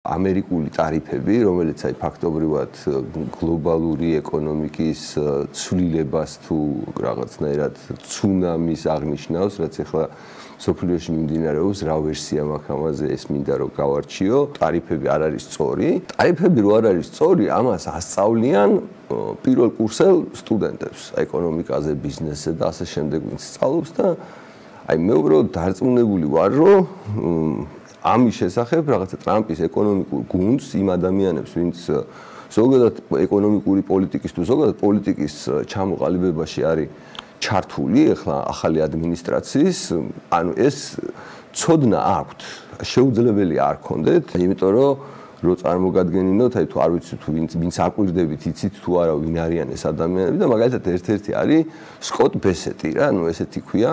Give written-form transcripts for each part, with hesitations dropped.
ამერიკული ტარიფები, რომელიც აი ფაქტობრივად გლობალური ეკონომიკის ცვლილებას თუ რაღაცნაირად ცუნამის აღნიშნავს, რაც ახლა სოფლიოში მიმდინარეობს, რა ვერსია მაქვს ამაზე, ეს მინდა რომ გავარჩიო. ტარიფები არ არის სწორი. ტარიფები რო არ არის სწორი, ამას ასწავლიან პირველ კურსელ სტუდენტებს ეკონომიკაზე, ბიზნესზე და ასე შემდეგ, ვინც სწავლობს და აი მე უბრალოდ დარწმუნებული ვარ, რომ ამის შესახებ რაღაცა ტრამპის ეკონომიკურ გუნდს იმ ადამიანებს, ვინც ზოგადად ეკონომიკური პოლიტიკის თუ ზოგადად პოლიტიკის ჩამოყალიბებაში არის ჩართული ახლა ახალი ადმინისტრაციის, ანუ ეს ცოდნა აქვთ, შეუძლებელია არ ქონდეთ, იმიტომ რომ წარმოგადგენინოთ, აი თუ არ ვიცი თუ ვინც აკვირდებით, იცით თუ არა ვინ არიან ეს ადამიანები და მაგალითად ერთ-ერთი არის სკოტ ბესეტი რა, ანუ ესეთი ქვია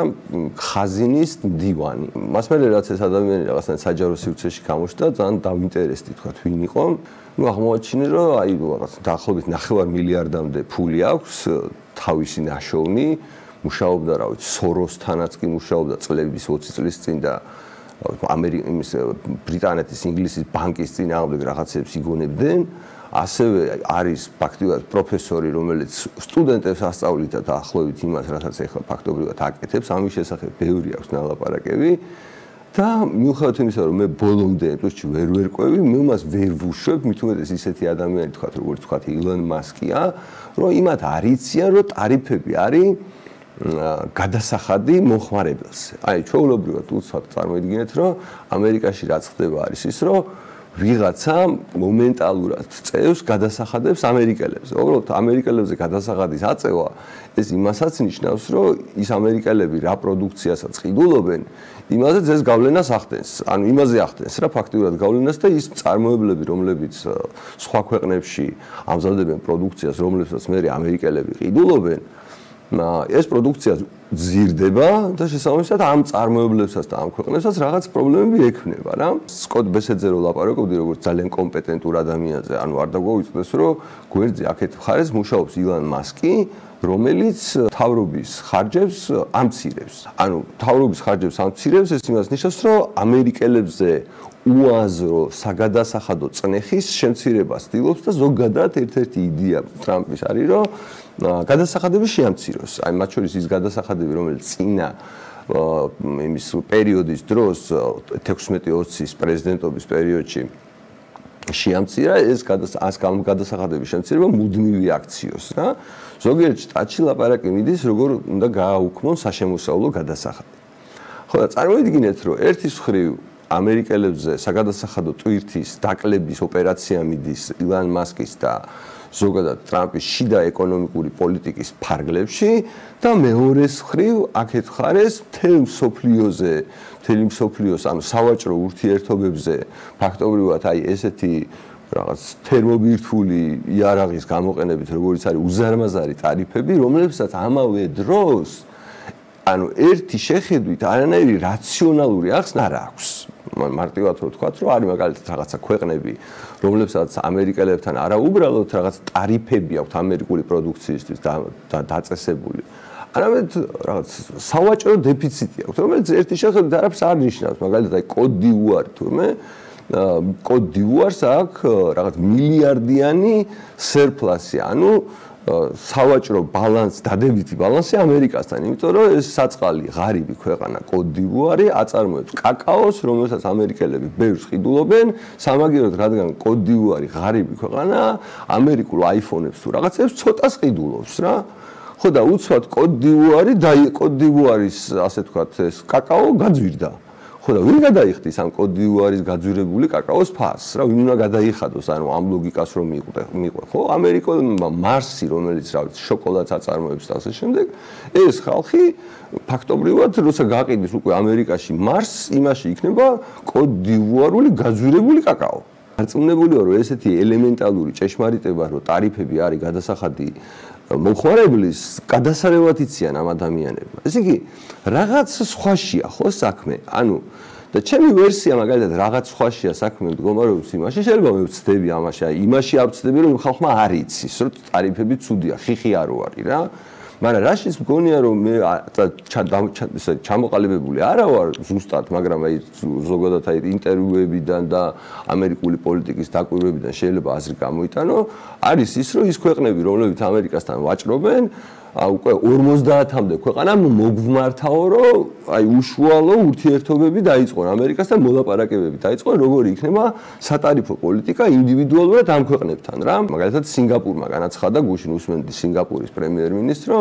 ხაზინის მდივანი. მას მერე რაც ეს ადამიანი რაღაცნაირად საჯარო სივრცეში გამოჩნდა, ძალიან დავინტერესდი თქვა ვინ იყო. ნუ აღმოაჩინე რომ აი რაღაც დაახლოებით 9 მილიარდამდე ფული აქვს თავისი ნაშოვნი, მუშაობდა რა ვიცი სოროსთანაც კი მუშაობდა წლების 20 წლის წინ და ბრიტანეთის ინგლისის ბანკის წინააღმდეგ რაღაცებს იგონებდნენ. ასევე არის ფაქტობრივად პროფესორი, რომელიც სტუდენტებს ასწავლიდა დაახლოებით იმას, რასაც ახლა ფაქტობრივად აკეთებს, ამის შესახებ ბევრი აქვს ნალაპარაკები. და მიუხედავად იმისა, რომ მე ბოლომდე ეპოქში ვერ ვერკვევი, მე მას ვერ ვუშვებ, მით უმეტეს ისეთი ადამიანი თქვა, როგორც თქვა ილონ მასკია, რომ იმათ არიციან, რომ ტარიფები არის გადასახადი მოხმარებელს. აი, ჩვეულებრივად უცბად წარმოიდგინეთ, რომ ამერიკაში რაც ხდება არის ის, რომ ვიღაცა მომენტალურად წევს გადასახადებს ამერიკელებს. უბრალოდ ამერიკელებზე გადასახადის აწევა ეს იმასაც ნიშნავს, რომ ის ამერიკელები რა პროდუქციასაც ყიდულობენ, იმაზეც ეს გავლენას ახდენს. ანუ იმაზე ახდენს რა ფაქტიურად გავლენას და ის წარმოებლები, რომლებიც სხვა ქვეყნებში ამზადებენ პროდუქციას, რომლებსაც მე ამერიკელები ყიდულობენ, ეს პროდუქცია ძირდება და შესაბამისად ამ წარმოებლებსაც და ამ ქვეყნებსაც რაღაც პრობლემები ექმნება რა. სკოტ ბესეტზე რო ლაპარაკობდი როგორც ძალიან კომპეტენტურ ადამიანზე, ანუ არ დაგვაუწყდეს რომ გვერდზე აქეთ მხარეს მუშაობს ილონ მასკი, რომელიც თავრობის ხარჯებს ამცირებს. ანუ თავრობის ხარჯებს ამცირებს, ეს იმას ნიშნავს, რომ ამერიკელებზე უაზრო საგადასახადო წნეხის შემცირებას ცდილობს და ზოგადად ერთ-ერთი იდეა ტრამპის არის, რომ გადასახადები შეამციროს. აი მათ შორის ის გადასახადები, რომელიც წინა იმის პერიოდის დროს 16-20-ის პრეზიდენტობის პერიოდში შეამცირა, ეს გადასახადების შემცირება მუდმივი აქციოს რა. ზოგიერთ შტატში ლაპარაკი მიდის, როგორ უნდა გააუქმონ საშემოსავლო გადასახადი. ხო და წარმოიდგინეთ, რომ ერთის მხრივ ამერიკელებზე საგადასახადო ტვირთის დაკლების ოპერაცია მიდის ილონ მასკის და ზოგადად ტრამპის შიდა ეკონომიკური პოლიტიკის ფარგლებში და მეორეს მხრივ აქეთ ხარეს მთელი მსოფლიოს ანუ სავაჭრო ურთიერთობებზე ფაქტობრივად აი ესეთი რაღაც თერმობირთვული იარაღის გამოყენებით როგორც არის უზარმაზარი ტარიფები, რომლებსაც ამავე დროს ანუ ერთი შეხედვით არანაირი რაციონალური ახსნა არ აქვს. მარტივად რო ვთქვათ, რომ არის მაგალითად რაღაცა ქვეყნები, რომლებსაც ამერიკელებთან არაუბრალოდ რაღაც ტარიფები აქვთ ამერიკული პროდუქციისთვის დაწესებული. არამედ რაღაც სავაჭრო დეფიციტი აქვს, რომელიც ერთი შეხედვით არაფერს არ ნიშნავს. მაგალითად აი კოტ დივუარი თურმე კოტ დივუარს აქვს რაღაც მილიარდიანი სერპლასი, ანუ სავაჭრო ბალანს, დადებითი ბალანსი ამერიკასთან, იმიტომ რომ ეს საწყალი ღარიბი ქვეყანა კოტ დივუარი აწარმოებს კაკაოს, რომელსაც ამერიკელები ბევრს ყიდულობენ, სამაგიეროდ რადგან კოტ დივუარი ღარიბი ქვეყანა, ამერიკულ აიფონებს თუ რაღაცებს ცოტას ყიდულობს რა. ხო და უცბად კოტ დივუარის ასე ვთქვათ, ეს კაკაო გაძვირდა. ხო და ვინ გადაიხდის ამ კოტ დივუარის გაძვირებული კაკაოს ფასს რა, ვინ უნდა გადაიხადოს, ანუ ამ ლოგიკას რომ მიყვე, ხო, ამერიკულმა მარსი, რომელიც რა ვიცი, შოკოლადს აწარმოებს და ასე შემდეგ, ეს ხალხი ფაქტობრივად როცა გაყიდის უკვე ამერიკაში მარსს, იმაში იქნება კოტ დივუარული გაძვირებული კაკაო. დარწმუნებულია, რომ ესეთი ელემენტალური ჭეშმარიტება, რომ ტარიფები არის გადასახადი მოხმარებლის, გადასარევად იციან ამ ადამიანებმა. ესე იგი, რაღაც სხვაშია ხო საქმე, ანუ და ჩემი ვერსია მაგალითად რაღაც სხვაშია საქმე მდგომარეობს იმაში, შეიძლება მე ვცდები ამაში, აი იმაში არ ვცდები, რომ ხალხმა არ იცის, რომ ტარიფები ცუდია, ხიხი არ არის რა. მაგრამ რაშიც მგონია რომ მე ჩამოყალიბებული არა ვარ ზუსტად, მაგრამ აი ზოგადად აი ინტერვიუებიდან და ამერიკული პოლიტიკის დაკვირვებიდან შეიძლება აზრი გამოიტანო, არის ის რომ ის ქვეყნები, რომლებიც ამერიკასთან ვაჭრობენ, უკვე 50-მდე ქვეყანა მოგვმართაო, რომ აი უშუალო ურთიერთობები დაიწყონ ამერიკასთან, მოლაპარაკებები დაიწყონ, როგორი იქნება სატარიფო პოლიტიკა ინდივიდუალურად ამ ქვეყნებთან რა. მაგალითად სინგაპურმა განაცხადა გუშინ უსმენდი სინგაპურის პრემიერ-მინისტრმა,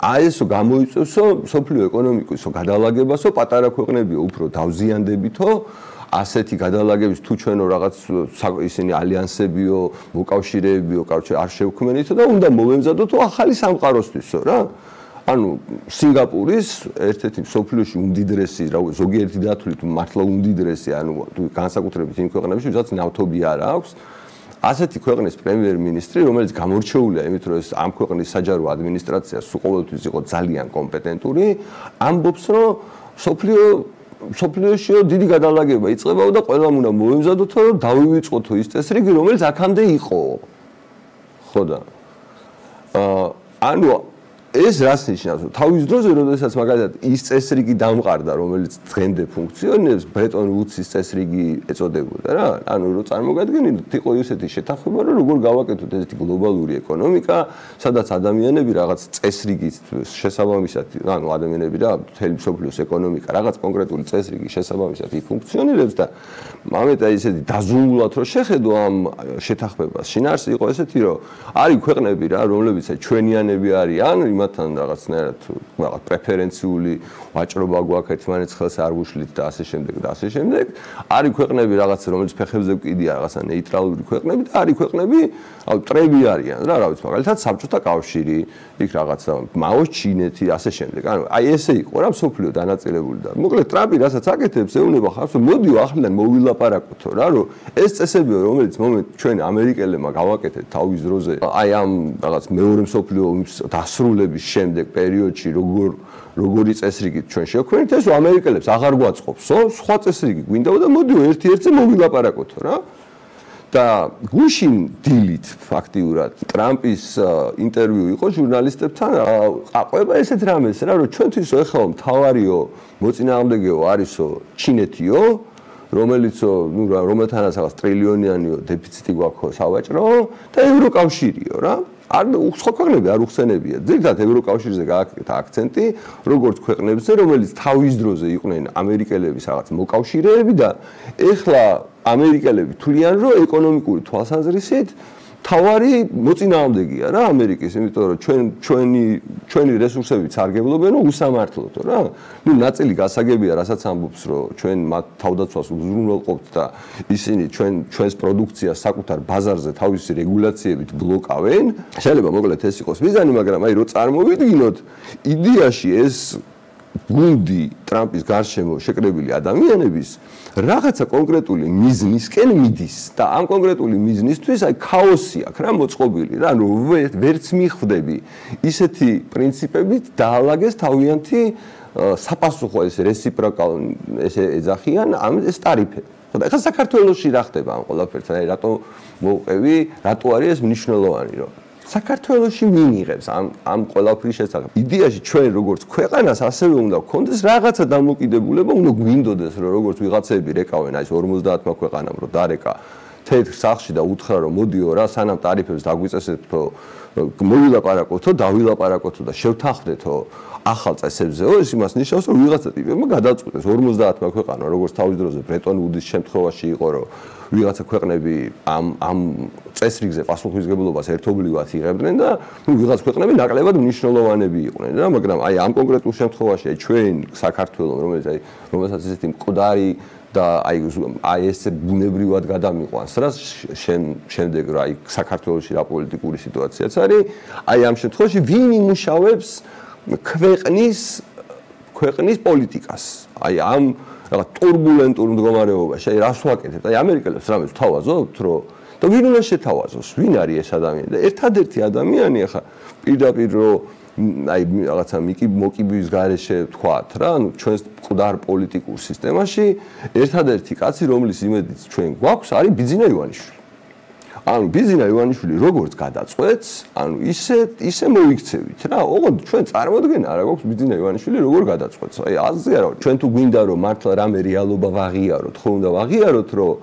აი ესო გამოიწვევსო სოფლიო ეკონომიკისო გადალაგებასო, პატარა ქვეყნებიო უფრო დავზიანდებითო, ასეთი გადალაგების თუ ჩვენო რაღაც ისინი ალიანსებიო, მოკავშირეებიო, კარჩე არ შევქმნითო და უნდა მოვემზადოთ ახალი სამყაროსთვისო რა. ანუ სინგაპურის ერთ-ერთი მსოფლიოში უმდიდრესი, ზოგიერთი დათვლით მართლა უმდიდრესი, ანუ განსაკუთრებით იმ ქვეყნებში, ვისაც ნავთობი არ აქვს. ასეთი ქვეყნის პრემიერ-მინისტრი, რომელიც გამორჩეულია იმით, რომ ეს ამ ქვეყნის საჯარო ადმინისტრაცია სულ ყოველთვის იყო ძალიან კომპეტენტური, ამბობს, რომ სოფლიოში დიდი გადალაგება იწყებაო და ყველამ უნდა მოემზადოთო, რომ დავივიწყოთო ის წესრიგი, რომელიც აქამდე იყო. ხო და ანუ ეს რას ნიშნავს? თავის დროზე, როდესაც მაგალითად ის წესრიგი დამყარდა, რომელიც დღემდე ფუნქციონირებს, ბრეტონ ვუდსის წესრიგი ეწოდებოდა რა. ანუ რო წარმოგადგენთ, იყო ისეთი შეთანხმება, რომ როგორ გავაკეთოთ ესეთი გლობალური ეკონომიკა, სადაც ადამიანები რაღაც წესრიგით შესაბამისად, ანუ ადამიანები და მთელი მსოფლიოს ეკონომიკა რაღაც კონკრეტული წესრიგის შესაბამისად იფუნქციონირებს და ამიტომ ისეთი დაზუსტულად რო შეხედო ამ შეთანხმებას, შინაარსი იყო ესეთი, რომ არის ქვეყნები რა, რომლებიც ჩვენიანები არიან, თან რაღაცნაირად რაღაც პრეფერენციული ვაჭრობა გვაქვს ერთმანეთს ხელს არ ვუშლით და ასე შემდეგ და ასე შემდეგ. არის ქვეყნები რაღაც რომელიც ფეხებზე ვკიდია რაღაცა ნეიტრალური ქვეყნები და არის ქვეყნები მტრები არიან რა, რა ვიცი, მაგალითად საბჭოთა კავშირი, იქ რაღაცა მაოს ჩინეთი, ასე შემდეგ. ანუ აი ესე იყო რა მსოფლიო დანაწილებული და მოკლედ ტრამპი რასაც აკეთებს, ეუბნება ხალხს, რომ მოდიო ახლიდან მოვილაპარაკოთო რა, რომ ეს წესებიო, რომელიც მომენტ ჩვენ ამერიკელებმა გავაკეთეთ თავის დროზე, აი ამ რაღაც მეორე მსოფლიო ომის დასრულების შემდეგ პერიოდში როგორი წესრიგით ჩვენ შევქმნით, ეს ამერიკელებს აღარ გვაწყობსო, სხვა წესრიგი გვინდაო და მოდიო ერთ-ერთზე მოვილაპარაკოთო რა. და გუშინ დილით ფაქტიურად ტრამპის ინტერვიუ იყო ჟურნალისტებთან, ყაყვება ესეთ რამეს რა, რომ ჩვენთვის ეხლა მთავარიო მოწინააღმდეგეო არისო ჩინეთიო, რომელიცო რომელთანაც რაღაც ტრილიონიანიო დეფიციტი გვაქვს სავაჭრო და ევროკავშირიო რა. სხვა ქვეყნები არ უხსენებია. ძირითადად ევროკავშირზე გააკეთა აქცენტი, როგორც ქვეყნებზე, რომელიც თავის დროზე იყვნენ ამერიკელების რაღაც მოკავშირეები და ეხლა ამერიკელები თვლიან, რომ ეკონომიკური თვალსაზრისით თავარი მოწინააღმდეგეა რა ამერიკის, იმიტომ რომ ჩვენი რესურსებით სარგებლობენო უსამართლოთო რა. ნუ ნაწილი გასაგებია, რასაც ამბობს, რომ ჩვენ მათ თავდაცვას უზრუნველყოფთ და ისინი ჩვენს პროდუქციას საკუთარ ბაზარზე თავისი რეგულაციებით ბლოკავენ. შეიძლება მოკლედ ეს იყოს მიზანი, მაგრამ აი რო წარმოვიდგინოთ, იდეაში ეს გუნდი ტრამპის გარშემო შეკრებილი ადამიანების რაღაცა კონკრეტული მიზნისკენ მიდის და ამ კონკრეტული მიზნისთვის აი ქაოსი აქვს რა მოწყობილი რა, ანუ ვერც მიხვდები ისეთი პრინციპებით დაალაგეს თავიანთი საპასუხო ეს რესიპროკალ ესე ეძახიან ამ ეს ტარიფები. და ეხლა საქართველოში რა ხდება ამ ყველაფერთან, აი რატო მოვყევი, რატო არის ეს მნიშვნელოვანი რომ საქართველოში მიიღებს ამ ყველაფრის შესახებ. იდეაში ჩვენ როგორც ქვეყანას ასევე უნდა გქონდეს რაღაცა დამოკიდებულება, უნდა გვინდოდეს რომ როგორც ვიღაცები რეკავენ აი 50-მა ქვეყანამ რომ დარეკა თეთრ სახლში და უთხრა რომ მოდიო რა სანამ ტარიფებს დაგვიწესეთო მოვილაპარაკოთო, დავილაპარაკოთო და შევთანხმდეთო ახალ წესებზეო, ეს იმას ნიშნავს რომ ვიღაცა ტიპებმა გადაწყვეტეს 50-მა ქვეყანამ როგორც თავის დროზე ბრეტონ ვუდის შემთხვევაში იყო რომ ვიღაცა ქვეყნები ამ წესრიგზე პასუხისმგებლობას ერთობლივად იღებდნენ და ვიღაც ქვეყნები ნაკლებად მნიშვნელოვანები იყვნენ რა, მაგრამ აი ამ კონკრეტულ შემთხვევაში აი ჩვენ საქართველოს რომელსაც ესეთი მკვდარი და აი ეს ბუნებრივად გადამიყვანს რა შემდეგ რა აი საქართველოში რა პოლიტიკური სიტუაციაც არის, აი ამ შემთხვევაში ვინ იმუშავებს ქვეყნის პოლიტიკას, აი ამ რაღაც турბულენტურ მდგომარეობაში, აი რას ვაკეთებთ? აი ამერიკელებს რამეს ვთავაზობთ, რომ და ვინ უნდა შეთავაზოს? ვინ არის ეს ადამიანი? და ერთადერთი ადამიანი ახლა პირდაპირ რომ აი რაღაცა მოკიბის გარეშე ვთქვათ რა, ანუ ჩვენს მკვდარ პოლიტიკურ სისტემაში ერთადერთი კაცი, რომლის იმედიც ჩვენ გვაქვს, არის ბიძინა ივანიშვილი. ანუ ბიზინა ივანიშვილი როგორც გადაწყვეტს, ანუ ისე მოიქცევით რა. ოღონდ ჩვენ წარმოდგენა არა გვაქვს ბიზინა ივანიშვილი როგორ გადაწყვეტს. აი აზრი არა, ჩვენ თუ გვინდა რომ მართლა რამე რეალობა ვაღიაროთ, ხო უნდა ვაღიაროთ, რომ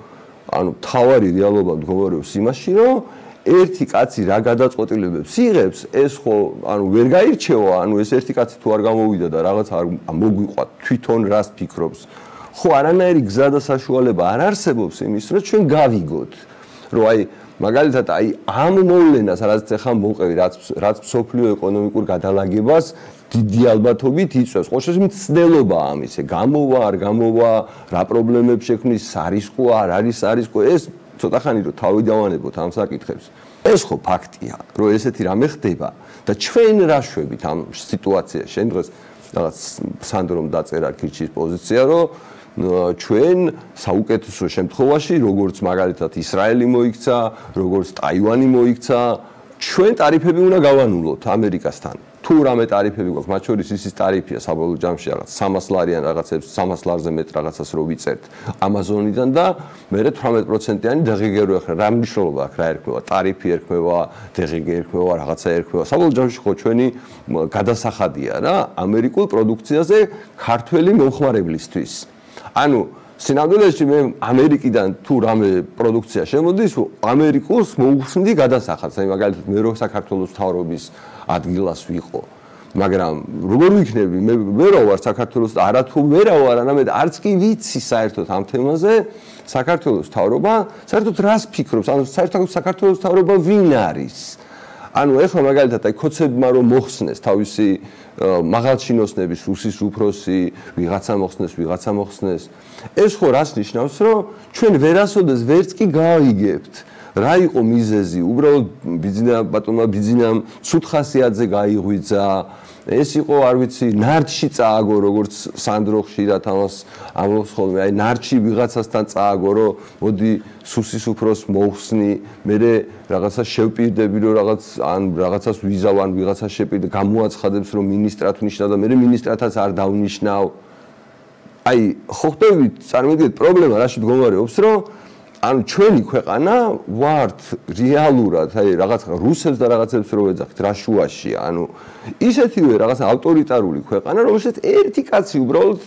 ანუ თავარი რეალობა მდგომარეობს იმაში, რომ ერთი კაცი რა გადაწყვეტილებებს იღებს, ეს ხო ანუ ვერ გაირჩევა, ანუ ეს ერთი კაცი თუ არ გამოვიდა და რაღაც არ მოგვიყვა თვითონ რას ფიქრობს. ხო არანაირი გზა და საშუალება არ არსებობს იმის, რომ ჩვენ გავიგოთ, რომ აი მაგალითად აი ამ მოვლენას რაც ახლა მოყევი, რაც სოფლიო ეკონომიკურ გადალაგებას დიდი ალბათობით იწვევს. ხო შესაძლოა მცდელობა ამის, გამოვა, არ გამოვა, რა პრობლემებს შექმნის, სარისკოა, არ არის სარისკო, ეს ცოტა ხანი რომ თავი დავანებოთ ამ საკითხებს. ეს ხო ფაქტია, რომ ესეთი რამე ხდება და ჩვენ რა შვებით ამ სიტუაციაში. შენ დღეს რაღაც სანდრომ დაწერა ქირჩის პოზიცია, რომ ჩვენ საუკეთესო შემთხვევაში, როგორც მაგალითად ისრაელი მოიქცა, როგორც ტაივანი მოიქცა, ჩვენ ტარიფები უნდა გავანულოთ ამერიკასთან. თუ რამე ტარიფები გვაქვს, მათ შორის ის ტარიფია საბოლოო ჯამში რაღაც 300 ლარიან რაღაცებს, 300 ლარზე მეტ რაღაცას რო ვიწერთ Amazon-იდან და მე 18%-იანი DGG რო ახლა რა მნიშვნელობა აქვს რა ერქმევა, ტარიფი ერქმევა, DGG ერქმევა, რაღაცა ერქმევა. საბოლოო ჯამში ხო ჩვენი გადასახადია რა ამერიკულ პროდუქციაზე ქართველი მომხმარებლისთვის. ანუ სინამდვილეში მე ამერიკიდან თუ რამე პროდუქცია შემოდის, ამერიკულს მოუხსნდი გადასახადს. აი მაგალითად მე რო საქართველოს მთავრობის ადგილას ვიყო. მაგრამ როგორ ვიქნები? მე ვერა ვარ საქართველოს, არათუ ვერა ვარ, არამედ არც კი ვიცი საერთოდ ამ თემაზე საქართველოს მთავრობა, საერთოდ რას ფიქრობს? ანუ საერთოდ საქართველოს მთავრობა ვინ არის? ანუ ეხლა მაგალითად აი ქოცებმა რომ მოხსნეს თავისი მაღალჩინოსნების რუსის უფროსი, ვიღაცა მოხსნეს. ეს ხო რას ნიშნავს, რომ ჩვენ ვერასოდეს ვერც კი გავიგებთ. რა იყო მიზეზი? უბრალოდ ბატონმა ბიზინამ ცუდ ხასიათზე გაიღვიძა. ეს იყო, არ ვიცი, ნარჩი წააგო, როგორც სანდრო ხშირად ამას ამბობს ხოლმე, აი ნარჩი ვიღაცასთან წააგო, რომ მოდი სუსის უფროს მოხსნი, მე რაღაცა შევპირდები, რომ რაღაცას ვიზავან, ვიღაცას შევპირდე, გამოაცხადებს, რომ მინისტრად ვნიშნავ და მე მინისტრათაც არ დავნიშნავ. აი, ხო ხდებით, წარმოგიდგენთ პრობლემა რაში მდგომარეობს, რომ ანუ ჩვენი ქვეყანა ვართ რეალურად, აი რაღაც რუსებს და რაღაცებს რო ეძახით რა შუაშია, ანუ ისეთივე რაღაც ავტორიტარული ქვეყანა, რომელშიც ერთი კაცი უბრალოდ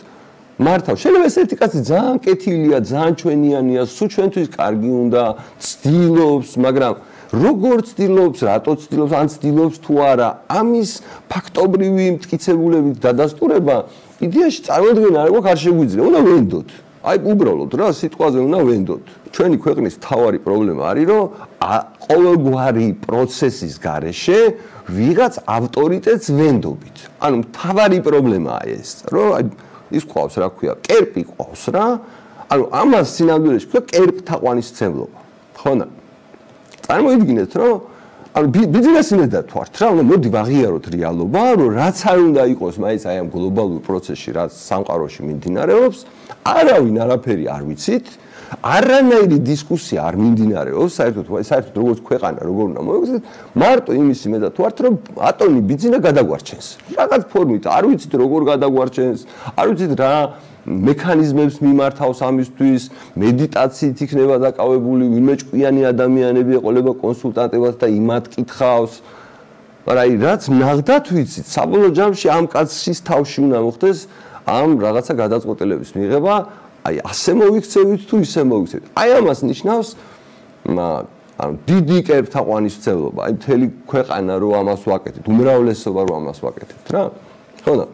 მართავს. შეიძლება ეს ერთი კაცი ძალიან კეთილია, ძალიან ჩვენიანია, სულ ჩვენთვის კარგი უნდა, ცდილობს, მაგრამ როგორ ცდილობს, რატო ცდილობს, ან ცდილობს თუ არა, ამის ფაქტობრივი მტკიცებულებით დადასტურება იდეაში წარმოუდგენა არ გვაქვს, არ შეგვიძლია, უნდა ვენდოთ. აი უბრალოდ რა სიტყვაზე უნდა ვენდოთ. ჩვენი ქვეყნის მთავარი პრობლემა არის, რომ ყოველგვარი პროცესის გარეშე ვიღაც ავტორიტეტს ვენდობით. ანუ მთავარი პრობლემაა ეს, რომ აი ის ყავს რა ქვია, კერპი ყავს რა. ანუ ამას სინამდვილეში ქვია კერპთაყვანისმცემლობა. ხო და წარმოიდგინეთ, რომ ანუ ბიზნესი უნდა დათვართ რა, უნდა მოდი ვაღიაროთ რეალობა, რომ რაც არ უნდა იყოს მაინც აი ამ გლობალურ პროცესში, რაც სამყაროში მიმდინარეობს, არავინ არაფერი არ ვიცით, არანაირი დისკუსია არ მიმდინარეობს, საერთოდ როგორც ქვეყანა, როგორ უნდა მოიქცეთ, მარტო იმის იმედა თვართ, რომ ატონი ბიზნესა გადაგვარჩენს. რაღაც ფორმით, არ ვიცით როგორ გადაგვარჩენს, არ ვიცით რა მექანიზმებს მიმართავს ამისთვის, მედიტაციით იქნება დაკავებული, ვინმე ჭკვიანი ადამიანები ეყოლება კონსულტანტებად და იმათ კითხავს. მაგრამ აი რაც ნახდათ ვიცით, საბოლოო ჯამში ამ კაცის თავში უნდა მოხდეს ამ რაღაცა გადაწყვეტილების მიღება, აი ასე მოიქცევით თუ ისე მოიქცევით. აი ამას ნიშნავს ანუ დიდი კერპთაყვანისმცემლობა, აი მთელი ქვეყანა რო ამას ვაკეთებთ, უმრავლესობა რო ამას ვაკეთებთ რა. ხო და